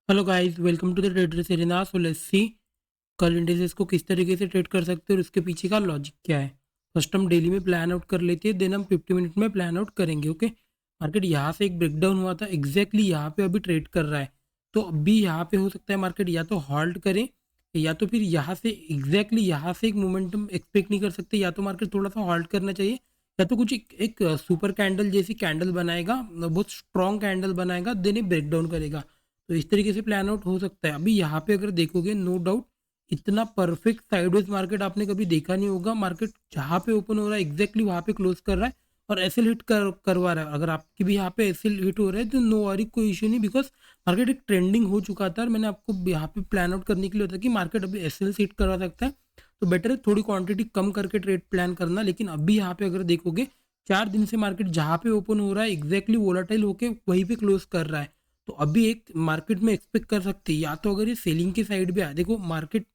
Hello guys, welcome to the trader Serena. So let's see कल indices को किस तरीके से ट्रेड कर सकते हैं और उसके पीछे का लॉजिक क्या है। फर्स्ट हम डेली में प्लान आउट कर लेते हैं, देन हम 50 मिनट में प्लान आउट करेंगे। ओके, मार्केट यहाँ से एक ब्रेकडाउन हुआ था, एग्जैक्टली यहाँ पे अभी ट्रेड कर रहा है। तो अभी यहाँ पे हो सकता है मार्केट या तो हॉल्ट करे या तो फिर यहाँ से एग्जैक्टली यहाँ से एक मोमेंटम एक्सपेक्ट नहीं कर सकते, या तो मार्केट थोड़ा सा हॉल्ट करना चाहिए या तो कुछ एक सुपर कैंडल जैसी कैंडल बनाएगा, बहुत स्ट्रॉन्ग कैंडल बनाएगा, देन ये ब्रेकडाउन करेगा। तो इस तरीके से प्लान आउट हो सकता है। अभी यहाँ पे अगर देखोगे, नो डाउट इतना परफेक्ट साइडवेज मार्केट आपने कभी देखा नहीं होगा। मार्केट जहाँ पे ओपन हो रहा है एग्जैक्टली वहाँ पे क्लोज कर रहा है और एसएल हिट करवा रहा है। अगर आपकी भी यहाँ पे एसएल हिट हो रहा है तो नो वरी, कोई इशू नहीं, बिकॉज मार्केट एक ट्रेंडिंग हो चुका था और मैंने आपको यहाँ पे प्लान आउट करने के लिए होता है कि मार्केट अभी एसएल हिट करवा सकता है। तो बेटर है थोड़ी क्वांटिटी कम करके ट्रेड प्लान करना। लेकिन अभी यहाँ पे अगर देखोगे 4 दिन से मार्केट जहाँ पे ओपन हो रहा है एग्जैक्टली वोलाटाइल होके वहीं पे क्लोज कर रहा है। तो अभी एक मार्केट में एक्सपेक्ट कर सकते हैं या तो अगर ये सेलिंग की साइड पे आए, देखो मार्केट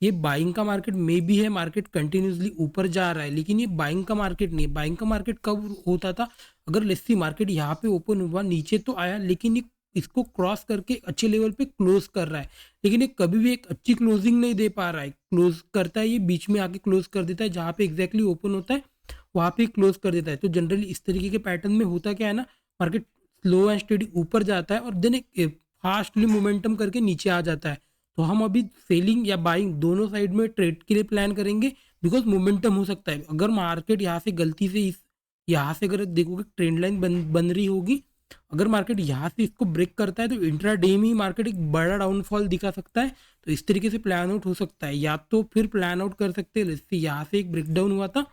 ये बाइंग का मार्केट में भी है, मार्केट कंटिन्यूसली ऊपर जा रहा है, लेकिन ये बाइंग का मार्केट नहीं है। बाइंग का मार्केट कब होता था, अगर लेट्स मार्केट यहाँ पे ओपन हुआ, नीचे तो आया, लेकिन ये इसको क्रॉस करके अच्छे लेवल पे क्लोज कर रहा है, लेकिन ये कभी भी एक अच्छी क्लोजिंग नहीं दे पा रहा है। क्लोज करता है ये बीच में आके क्लोज कर देता है, जहाँ पे एग्जैक्टली ओपन होता है वहाँ पे क्लोज कर देता है। तो जनरली इस तरीके के पैटर्न में होता क्या है ना, मार्केट स्लो एंड स्टेडी ऊपर जाता है और देन एक फास्टली मोमेंटम करके नीचे आ जाता है। तो हम अभी सेलिंग या बाइंग दोनों साइड में ट्रेड के लिए प्लान करेंगे, बिकॉज मोमेंटम हो सकता है। अगर मार्केट यहाँ से गलती से इस यहाँ से अगर देखोगे ट्रेंड लाइन बन रही होगी, अगर मार्केट यहाँ से इसको ब्रेक करता है तो इंट्रा डे में ही मार्केट एक बड़ा डाउनफॉल दिखा सकता है। तो इस तरीके से प्लान आउट हो सकता है, या तो फिर प्लान आउट कर सकते हैं जैसे यहाँ से एक ब्रेकडाउन हुआ था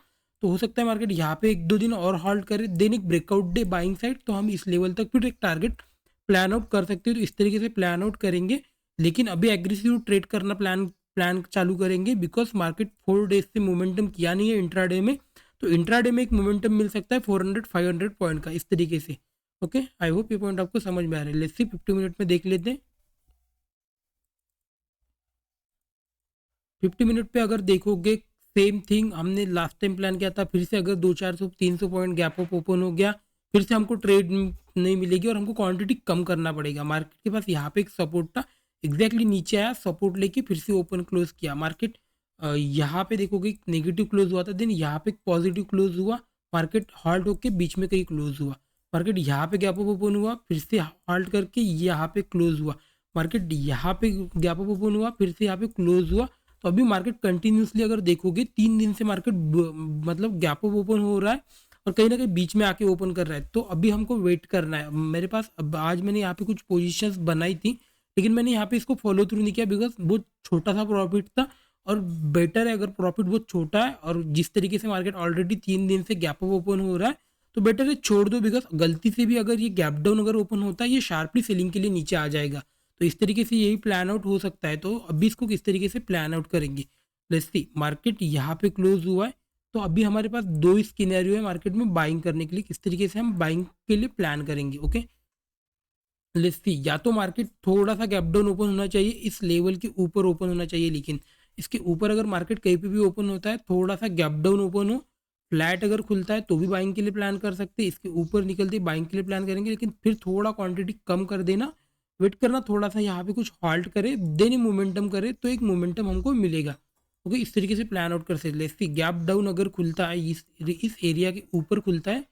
तो हो सकता है मार्केट यहाँ पे 1-2 दिन और होल्ड करे, देन एक ब्रेकआउट डे बाइंग साइड, तो हम इस लेवल तक फिर एक टारगेट प्लान आउट कर सकते हैं। तो इस तरीके से प्लान आउट करेंगे, लेकिन अभी एग्रेसिव ट्रेड करना प्लान प्लान चालू करेंगे, बिकॉज मार्केट 4 डेज से मोमेंटम किया नहीं है इंट्राडे में। तो इंट्राडे में एक मोमेंटम मिल सकता है 400-500 पॉइंट का, इस तरीके से। ओके, आई होप ये पॉइंट आपको समझ में आ रहा है। लेट्स सी 50 मिनट में देख लेते हैं। 50 मिनट पे अगर देखोगे, सेम थिंग हमने लास्ट टाइम प्लान किया था, फिर से अगर 200-400-300 पॉइंट गैप अप ओपन हो गया, फिर से हमको ट्रेड नहीं मिलेगी और हमको क्वांटिटी कम करना पड़ेगा। मार्केट के पास यहाँ पे एक सपोर्ट था, एग्जैक्टली नीचे आया, सपोर्ट लेके फिर से ओपन क्लोज किया। मार्केट यहाँ पे देखोगे नेगेटिव क्लोज हुआ था, देन यहाँ पे पॉजिटिव क्लोज हुआ, मार्केट हॉल्ट होके बीच में कहीं क्लोज हुआ। मार्केट यहाँ पे गैप अप ओपन हुआ, फिर से हॉल्ट करके यहाँ पे क्लोज हुआ। मार्केट यहाँ पे गैप अप ओपन हुआ, फिर से यहाँ पे क्लोज हुआ। तो अभी मार्केट कंटिन्यूसली अगर देखोगे 3 दिन से मार्केट मतलब गैप अप ओपन हो रहा है और कहीं ना कहीं बीच में आके ओपन कर रहा है। तो अभी हमको वेट करना है। मेरे पास अब आज मैंने यहाँ पे कुछ पोजीशंस बनाई थी, लेकिन मैंने यहाँ पे इसको फॉलो थ्रू नहीं किया, बिकॉज बहुत छोटा सा प्रॉफिट था। और बेटर है अगर प्रॉफिट बहुत छोटा है और जिस तरीके से मार्केट ऑलरेडी 3 दिन से गैप अप ओपन हो रहा है, तो बेटर है छोड़ दो, बिकॉज गलती से भी अगर ये गैप डाउन अगर ओपन होता है, ये शार्पली सेलिंग के लिए नीचे आ जाएगा। तो इस तरीके से यही प्लान आउट हो सकता है। तो अभी इसको किस तरीके से प्लान आउट करेंगे, लेट्स सी। मार्केट यहाँ पे क्लोज हुआ है, तो अभी हमारे पास दो स्किनेरियो है मार्केट में बाइंग करने के लिए, किस तरीके से हम बाइंग के लिए प्लान करेंगे। Okay, let's see. या तो मार्केट थोड़ा सा गैप डाउन ओपन होना चाहिए, इस लेवल के ऊपर ओपन होना चाहिए, लेकिन इसके ऊपर अगर मार्केट कहीं पे भी ओपन होता है, थोड़ा सा गैप डाउन ओपन हो, फ्लैट अगर खुलता है तो भी बाइंग के लिए प्लान कर सकते हैं, इसके ऊपर निकलते बाइंग के लिए प्लान करेंगे, लेकिन फिर थोड़ा क्वांटिटी कम कर देना, वेट करना थोड़ा सा, यहाँ पे कुछ हॉल्ट करे, देन मोमेंटम करे, तो एक मोमेंटम हमको मिलेगा। ओके, इस तरीके से प्लान आउट कर सकते। लेट्स सी, गैप डाउन अगर खुलता है, इस एरिया के ऊपर खुलता है,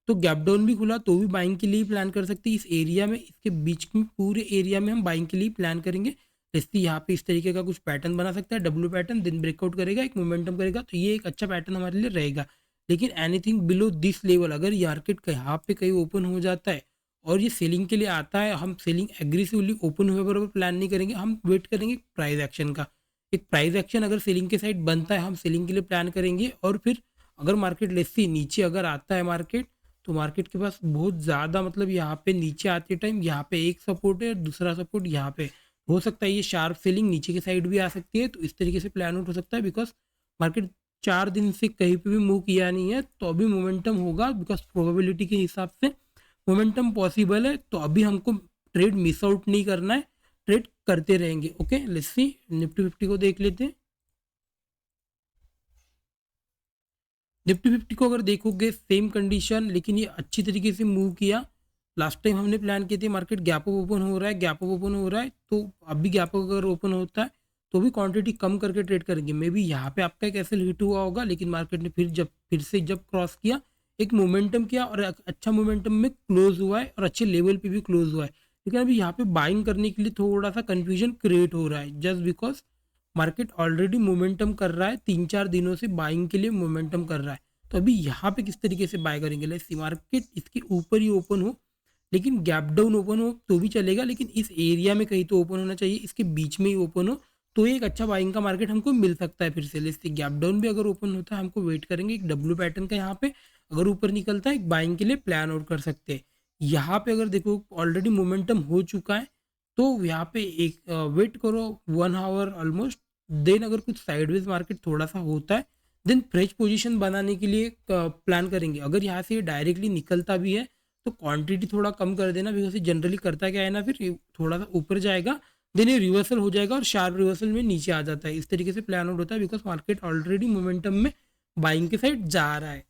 तो गैप डाउन भी खुला तो भी बाइंग के लिए प्लान कर सकते हैं। इस एरिया में, इसके बीच में पूरे एरिया में हम बाइंग के लिए प्लान करेंगे। जैसे यहाँ पे इस तरीके का कुछ पैटर्न बना सकता है, डब्ल्यू पैटर्न, दिन ब्रेकआउट करेगा, एक मोमेंटम करेगा, तो ये एक अच्छा पैटर्न हमारे लिए रहेगा। लेकिन एनीथिंग बिलो दिस लेवल, अगर मार्केट यहाँ पे कहीं ओपन हो जाता है और ये सेलिंग के लिए आता है, हम सेलिंग एग्रेसिवली ओपन हुए बराबर प्लान नहीं करेंगे, हम वेट करेंगे प्राइस एक्शन का। एक प्राइस एक्शन अगर सेलिंग के साइड बनता है, हम सेलिंग के लिए प्लान करेंगे। और फिर अगर मार्केट लेट्स नीचे अगर आता है मार्केट, तो मार्केट के पास बहुत ज़्यादा, मतलब यहाँ पे नीचे आते टाइम यहाँ पे एक सपोर्ट है, दूसरा सपोर्ट यहाँ पे हो सकता है, ये शार्प सेलिंग नीचे की साइड भी आ सकती है। तो इस तरीके से प्लान आउट हो सकता है, बिकॉज मार्केट 4 दिन से कहीं पे भी मूव किया नहीं है, तो अभी मोमेंटम होगा, बिकॉज प्रोबेबिलिटी के हिसाब से मोमेंटम पॉसिबल है। तो अभी हमको ट्रेड मिस आउट नहीं करना है, ट्रेड करते रहेंगे। ओके, लेट्स सी निफ्टी 50 को देख लेते हैं। निफ्टी 50 को अगर देखोगे सेम कंडीशन, लेकिन ये अच्छी तरीके से मूव किया। लास्ट टाइम हमने प्लान किए थे मार्केट गैप अप ओपन हो रहा है, गैप अप ओपन हो रहा है, तो अब भी गैप अप अगर ओपन होता है तो भी क्वांटिटी कम करके ट्रेड करेंगे। मे बी यहाँ पे आपका एक एसएल हिट हुआ होगा, लेकिन मार्केट ने फिर से जब क्रॉस किया, एक मोमेंटम किया और अच्छा मोमेंटम में क्लोज हुआ है और अच्छे लेवल पे भी क्लोज हुआ है। लेकिन अभी यहाँ पे बाइंग करने के लिए थोड़ा सा कंफ्यूजन क्रिएट हो रहा है, just because market already momentum कर रहा है, 3-4 दिनों से बाइंग के लिए मोमेंटम कर रहा है। तो अभी यहाँ पे किस तरीके से बाय करेंगे, लेट्स सी मार्केट इसके ऊपर ही ओपन हो, लेकिन गैप डाउन ओपन हो तो भी चलेगा, लेकिन इस एरिया में कहीं तो ओपन होना चाहिए, इसके बीच में ही ओपन हो तो एक अच्छा बाइंग का मार्केट हमको मिल सकता है। फिर से लेट्स सी गैप डाउन भी अगर ओपन होता है हमको वेट करेंगे एक डब्ल्यू पैटर्न का, यहाँ पे अगर ऊपर निकलता है एक बाइंग के लिए प्लान आउट कर सकते हैं। यहाँ पे अगर देखो ऑलरेडी मोमेंटम हो चुका है तो यहाँ पे एक वेट करो 1 आवर ऑलमोस्ट, देन अगर कुछ साइडवेज मार्केट थोड़ा सा होता है देन फ्रेश पोजीशन बनाने के लिए प्लान करेंगे। अगर यहाँ से डायरेक्टली निकलता भी है तो क्वांटिटी थोड़ा कम कर देना, बिकॉज ये जनरली करता क्या है ना, फिर थोड़ा सा ऊपर जाएगा देन ये रिवर्सल हो जाएगा और शार्प रिवर्सल में नीचे आ जाता है। इस तरीके से प्लान आउट होता है बिकॉज मार्केट ऑलरेडी मोमेंटम में बाइंग के साइड जा रहा है।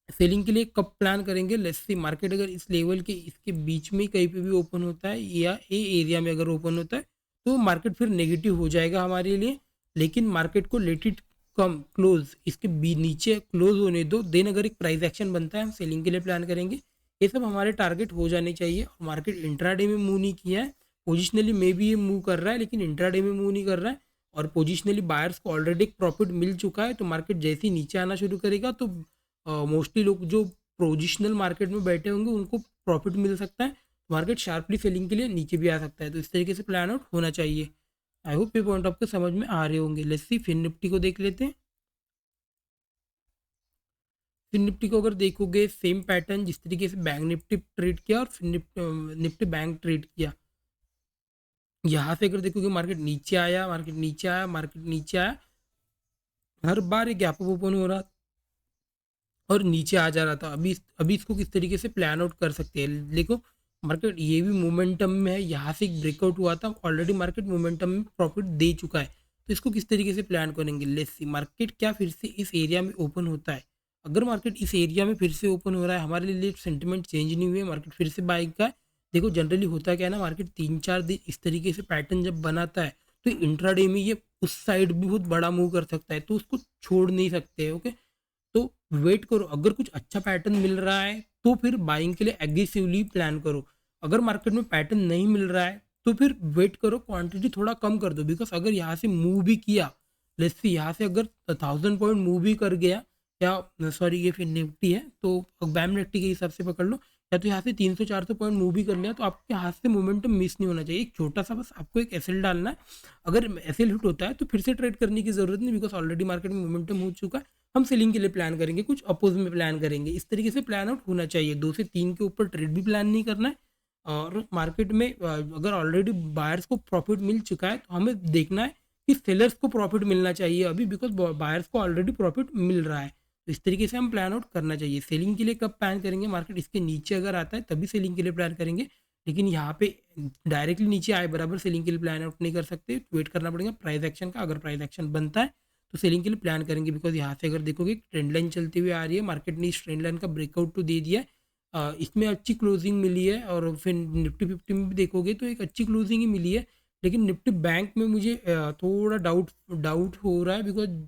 सेलिंग के लिए कब प्लान करेंगे, लेट्स सी मार्केट अगर इस लेवल के इसके बीच में कहीं पे भी ओपन होता है या ए एरिया में अगर ओपन होता है तो मार्केट फिर नेगेटिव हो जाएगा हमारे लिए। लेकिन मार्केट को लेट इट कम क्लोज, इसके नीचे क्लोज होने दो, देन अगर एक प्राइस एक्शन बनता है हम सेलिंग के लिए प्लान करेंगे। ये सब हमारे टारगेट हो जाने चाहिए। और मार्केट इंट्राडे में मूव नहीं किया है, पोजिशनली में भी ये मूव कर रहा है लेकिन इंट्राडे में मूव नहीं कर रहा है, और पोजिशनली बायर्स को ऑलरेडी एक प्रॉफिट मिल चुका है। तो मार्केट जैसे ही नीचे आना शुरू करेगा तो मोस्टली लोग जो पोजिशनल मार्केट में बैठे होंगे उनको प्रॉफिट मिल सकता है, मार्केट शार्पली सेलिंग के लिए नीचे भी आ सकता है। तो इस तरीके से प्लान आउट होना चाहिए। आई होप ये पॉइंट आपको समझ में आ रहे होंगे। लेट्स सी फिन निफ्टी को देख लेते हैं। फिन निफ्टी को अगर देखोगे सेम पैटर्न जिस तरीके से बैंक निफ्टी ट्रेड किया और फिन निफ्टी बैंक ट्रेड किया, यहाँ से अगर देखोगे मार्केट नीचे आया, मार्केट नीचे आया, मार्केट नीचे आया, हर बार एक गैप ओपन हो रहा और नीचे आ जा रहा था। अभी इसको किस तरीके से प्लान आउट कर सकते हैं, देखो मार्केट ये भी मोमेंटम में है, यहाँ से एक ब्रेकआउट हुआ था, ऑलरेडी मार्केट मोमेंटम में प्रॉफिट दे चुका है। तो इसको किस तरीके से प्लान करेंगे, लेट्स सी मार्केट क्या फिर से इस एरिया में ओपन होता है। अगर मार्केट इस एरिया में फिर से ओपन हो रहा है, हमारे लिए सेंटिमेंट चेंज नहीं हुए, मार्केट फिर से बाइंग का है। देखो जनरली होता क्या है ना, मार्केट 3-4 दिन इस तरीके से पैटर्न जब बनाता है तो इंट्राडे में ये उस साइड भी बहुत बड़ा मूव कर सकता है, तो उसको छोड़ नहीं सकते। ओके, तो वेट करो, अगर कुछ अच्छा पैटर्न मिल रहा है तो फिर बाइंग के लिए एग्रेसिवली प्लान करो। अगर मार्केट में पैटर्न नहीं मिल रहा है तो फिर वेट करो, क्वांटिटी थोड़ा कम कर दो, बिकॉज अगर यहाँ से मूव भी किया, लेट्स सी यहाँ से अगर 1000 पॉइंट मूव भी कर गया, या सॉरी ये फिर निफ्टी है तो बैम निफ्टी के हिसाब से पकड़ लो, या तो यहाँ से 300-400 पॉइंट मूव भी कर लिया तो आपके हाथ से मोमेंटम मिस नहीं होना चाहिए। एक छोटा सा बस आपको एक एसएल डालना है, अगर एसएल हिट होता है तो फिर से ट्रेड करने की जरूरत नहीं, बिकॉज ऑलरेडी मार्केट में मोमेंटम हो चुका है। हम सेलिंग के लिए प्लान करेंगे, कुछ अपोज में प्लान करेंगे, इस तरीके से प्लान आउट होना चाहिए। 2 से 3 के ऊपर ट्रेड भी प्लान नहीं करना है। और मार्केट में अगर ऑलरेडी बायर्स को प्रॉफिट मिल चुका है तो हमें देखना है कि सेलर्स को प्रॉफिट मिलना चाहिए अभी, बिकॉज बायर्स को ऑलरेडी प्रॉफिट मिल रहा है। तो इस तरीके से हम प्लान आउट करना चाहिए। सेलिंग के लिए कब प्लान करेंगे, मार्केट इसके नीचे अगर आता है तभी सेलिंग के लिए प्लान करेंगे, लेकिन यहाँ पे डायरेक्टली नीचे आए बराबर सेलिंग के लिए प्लान आउट नहीं कर सकते, वेट करना पड़ेगा प्राइस एक्शन का। अगर प्राइस एक्शन बनता है तो सेलिंग के लिए प्लान करेंगे, बिकॉज यहाँ से अगर देखोगे ट्रेंड लाइन चलती हुई आ रही है, मार्केट ने इस ट्रेंड लाइन का ब्रेकआउट तो दे दिया है, इसमें अच्छी क्लोजिंग मिली है। और फिर निफ्टी 50 में भी देखोगे तो एक अच्छी क्लोजिंग ही मिली है, लेकिन निफ्टी बैंक में मुझे थोड़ा डाउट हो रहा है, बिकॉज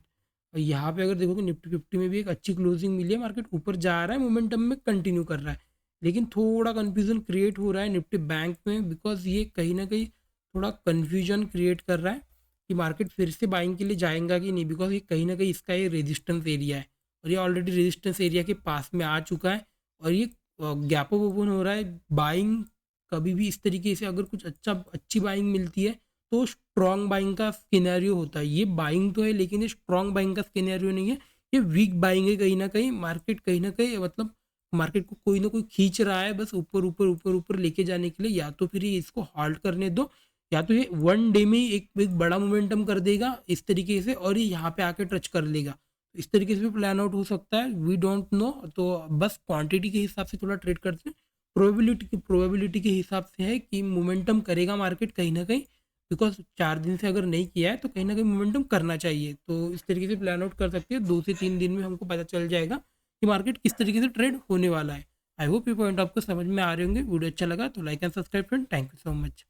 यहाँ पे अगर देखोगे निफ्टी 50 में भी एक अच्छी क्लोजिंग मिली है, मार्केट ऊपर जा रहा है, मोमेंटम में कंटिन्यू कर रहा है, लेकिन थोड़ा कन्फ्यूजन क्रिएट हो रहा है निफ्टी बैंक में, बिकॉज ये कहीं ना कहीं थोड़ा कन्फ्यूजन क्रिएट कर रहा है कि मार्केट फिर से बाइंग के लिए जाएगा कि नहीं, बिकॉज ये कहीं ना कहीं इसका ये रेजिस्टेंस एरिया है और ये ऑलरेडी रेजिस्टेंस एरिया के पास में आ चुका है, और ये गैप अप ओपन हो रहा है। बाइंग कभी भी इस तरीके से अगर कुछ अच्छी बाइंग मिलती है तो स्ट्रॉन्ग बाइंग का स्केनारियो होता है। ये बाइंग तो है लेकिन ये स्ट्रॉन्ग बाइंग का स्केनारियो नहीं है, ये वीक बाइंग है। कहीं ना कहीं मार्केट कहीं ना कहीं मतलब मार्केट को कोई ना कोई खींच रहा है बस ऊपर ऊपर ऊपर ऊपर लेके जाने के लिए, या तो फिर ये इसको हॉल्ट करने दो, या तो ये 1 डे में ही एक बड़ा मोमेंटम कर देगा इस तरीके से और ये यहाँ पे आके टच कर लेगा। इस तरीके से भी प्लान आउट हो सकता है, वी डोंट नो। तो बस क्वांटिटी के हिसाब से थोड़ा ट्रेड करते हैं, प्रोबेबिलिटी के हिसाब से है कि मोमेंटम करेगा मार्केट कहीं ना कहीं, बिकॉज 4 दिन से अगर नहीं किया है तो कहीं ना कहीं मोमेंटम करना चाहिए। तो इस तरीके से प्लान आउट कर सकते हैं, 2 से 3 दिन में हमको पता चल जाएगा कि मार्केट किस तरीके से ट्रेड होने वाला है। आई होप ये पॉइंट आपको समझ में आ रहे होंगे। वीडियो अच्छा लगा तो like and subscribe friend. Thank you so much.